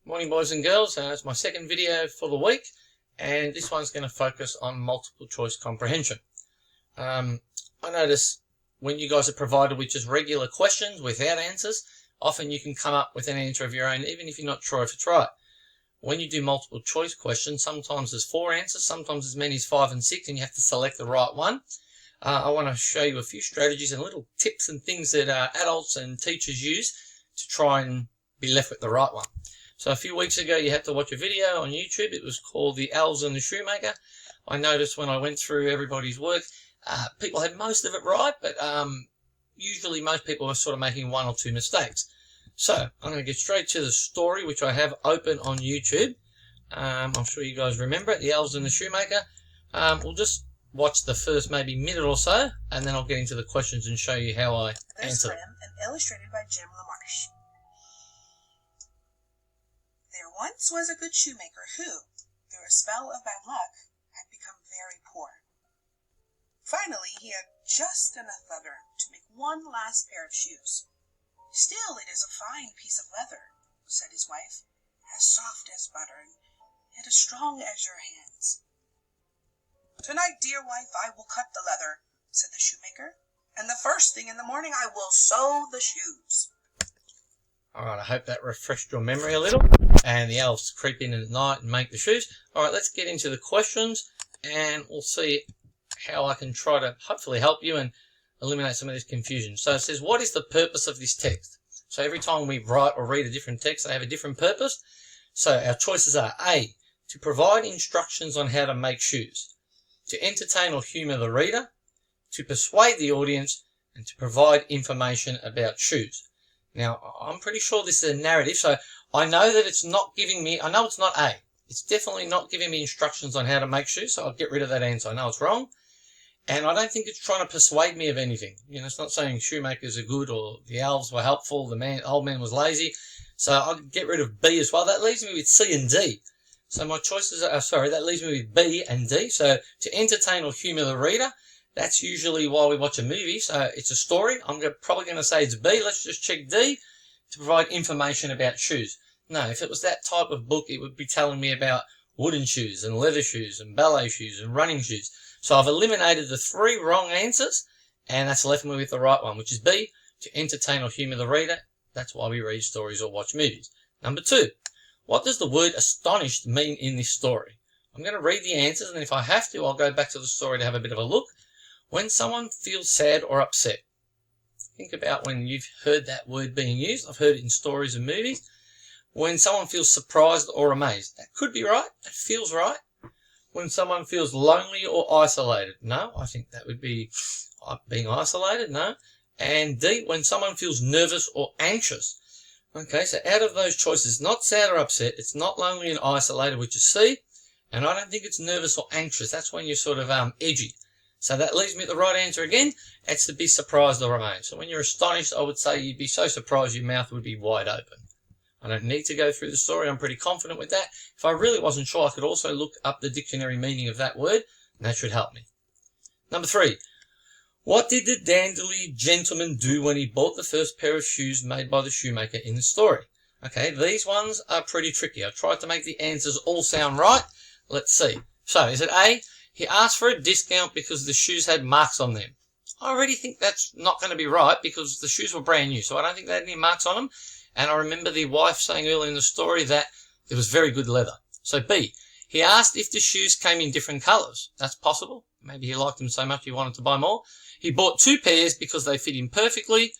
Morning boys and girls, it's my second video for the week, and this one's going to focus on multiple choice comprehension. I notice when you guys are provided with just regular questions without answers, often you can come up with an answer of your own even if you're not sure if it's right. When you do multiple choice questions, sometimes there's 4 answers, sometimes as many as 5 and 6, and you have to select the right one. I want to show you a few strategies and little tips and things that adults and teachers use to try and be left with the right one. So a few weeks ago you had to watch a video on YouTube. It was called The Elves and the Shoemaker. I noticed when I went through everybody's work, people had most of it right, but usually most people were sort of making 1 or 2 mistakes. So I'm going to get straight to the story, which I have open on YouTube. I'm sure you guys remember it, The Elves and the Shoemaker. We'll just watch the first maybe minute or so, and then I'll get into the questions and show you how I answer them. And illustrated by Jim LaMarche. There once was a good shoemaker who, through a spell of bad luck, had become very poor. Finally, he had just enough leather to make one last pair of shoes. Still, it is a fine piece of leather, said his wife, as soft as butter and yet as strong as your hands. Tonight, dear wife, I will cut the leather, said the shoemaker, and the first thing in the morning I will sew the shoes. Alright, I hope that refreshed your memory a little. And the elves creep in at night and make the shoes. Alright, let's get into the questions and we'll see how I can try to hopefully help you and eliminate some of this confusion. So it says, what is the purpose of this text? So every time we write or read a different text, they have a different purpose. So our choices are A, to provide instructions on how to make shoes, to entertain or humour the reader, to persuade the audience, and to provide information about shoes. Now, I'm pretty sure this is a narrative, so I know that it's not giving me, I know it's not A. It's definitely not giving me instructions on how to make shoes, so I'll get rid of that answer. I know it's wrong. And I don't think it's trying to persuade me of anything. You know, it's not saying shoemakers are good or the elves were helpful, the old man was lazy. So I'll get rid of B as well. That leaves me with C and D. So my choices are, that leaves me with B and D. So to entertain or humour the reader, that's usually why we watch a movie. So it's a story. I'm probably going to say it's B. Let's just check D, to provide information about shoes. No, if it was that type of book, it would be telling me about wooden shoes and leather shoes and ballet shoes and running shoes. So I've eliminated the 3 wrong answers, and that's left me with the right one, which is B, to entertain or humour the reader. That's why we read stories or watch movies. Number 2, what does the word astonished mean in this story? I'm going to read the answers, and if I have to, I'll go back to the story to have a bit of a look. When someone feels sad or upset, think about when you've heard that word being used. I've heard it in stories and movies. When someone feels surprised or amazed, that could be right. That feels right. When someone feels lonely or isolated, no, I think that would be being isolated, no. And D, when someone feels nervous or anxious. Okay, so out of those choices, not sad or upset, it's not lonely and isolated, which is C, and I don't think it's nervous or anxious. That's when you're sort of edgy. So that leaves me at the right answer again. It's to be surprised or amazed. So when you're astonished, I would say you'd be so surprised your mouth would be wide open. I don't need to go through the story. I'm pretty confident with that. If I really wasn't sure, I could also look up the dictionary meaning of that word, and that should help me. Number 3. What did the dandly gentleman do when he bought the first pair of shoes made by the shoemaker in the story? Okay, these ones are pretty tricky. I tried to make the answers all sound right. Let's see. So, is it A? He asked for a discount because the shoes had marks on them. I already think that's not going to be right because the shoes were brand new, so I don't think they had any marks on them. And I remember the wife saying earlier in the story that it was very good leather. So B, he asked if the shoes came in different colours. That's possible. Maybe he liked them so much he wanted to buy more. He bought 2 pairs because they fit him perfectly,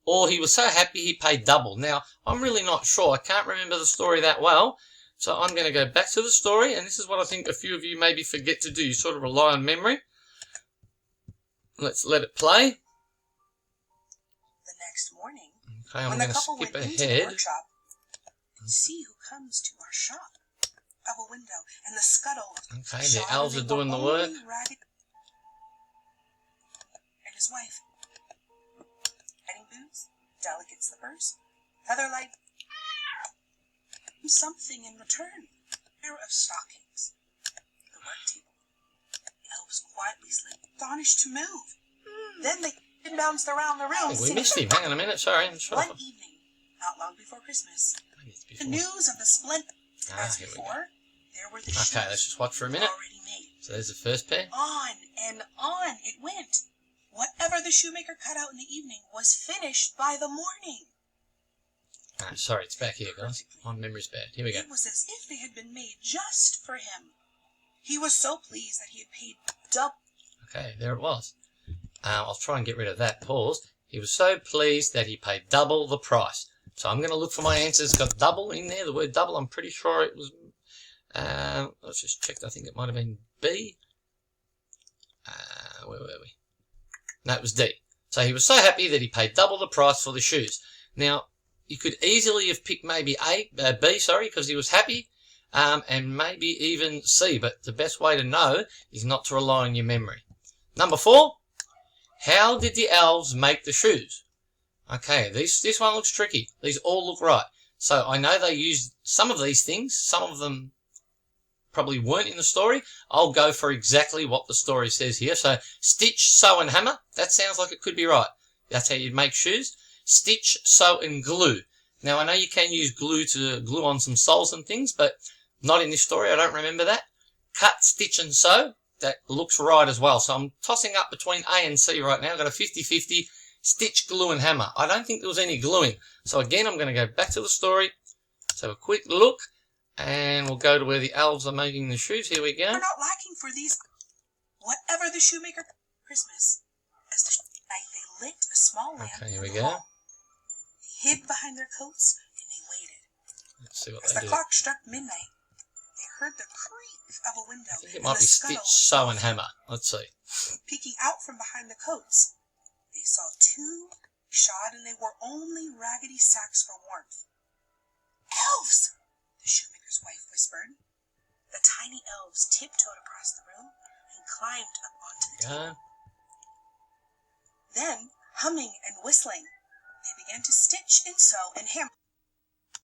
or he was so happy he paid double. Now, I'm really not sure. I can't remember the story that well. So I'm going to go back to the story, and this is what I think a few of you maybe forget to do. You sort of rely on memory. Let's let it play. The next morning, okay, I'm when going the to couple skip went into ahead. the workshop, and see who comes to our shop. Of a window, and the scuttle. Okay, the elves are doing the work. And his wife. Riding boots, delicate slippers, featherlight. Something in return. A pair of stockings. The work table. The elves quietly slid, astonished to move. Then they bounced around the room. We missed him. Hang on a minute. Sorry. One evening, not long before Christmas, It's The before. news of the splendid as Here we go. before, there were the shoes Okay, let's just watch for a minute. already made. So there's the first pair. On and on it went. Whatever the shoemaker cut out in the evening was finished by the morning. Ah, sorry, it's back here, guys. My memory's bad. Here we go. It was as if they had been made just for him. He was so pleased that he had paid double. Okay, there it was. I'll try and get rid of that pause. He was so pleased that he paid double the price. So I'm going to look for my answers. Got double in there, the word double. I'm pretty sure it was... let's just check. I think it might have been B. Where were we? No, it was D. So he was so happy that he paid double the price for the shoes. Now, you could easily have picked maybe B, because he was happy, and maybe even C, but the best way to know is not to rely on your memory. Number 4, how did the elves make the shoes? Okay, this one looks tricky. These all look right. So I know they used some of these things. Some of them probably weren't in the story. I'll go for exactly what the story says here. So stitch, sew, and hammer. That sounds like it could be right. That's how you'd make shoes. Stitch, sew, and glue. Now, I know you can use glue to glue on some soles and things, but not in this story. I don't remember that. Cut, stitch, and sew. That looks right as well. So I'm tossing up between A and C right now. I've got a 50-50. Stitch, glue, and hammer. I don't think there was any gluing. So again, I'm going to go back to the story. Let's have a quick look. And we'll go to where the elves are making the shoes. Here we go. We're not lacking for these. Whatever the shoemaker... Christmas. As the night they lit a small lamp Okay, here we in the go. hall. They hid behind their coats and they waited. Let's see what As they the do. clock struck midnight, they heard the creak of a window. I think it and might the be scuttle stitch, sew, and hammer. Let's see. peeking out from behind the coats. They saw 2 shod, and they wore only raggedy sacks for warmth. Elves! The shoemaker's wife whispered. The tiny elves tiptoed across the room and climbed up onto the table. Then, humming and whistling, they began to stitch and sew and hammer.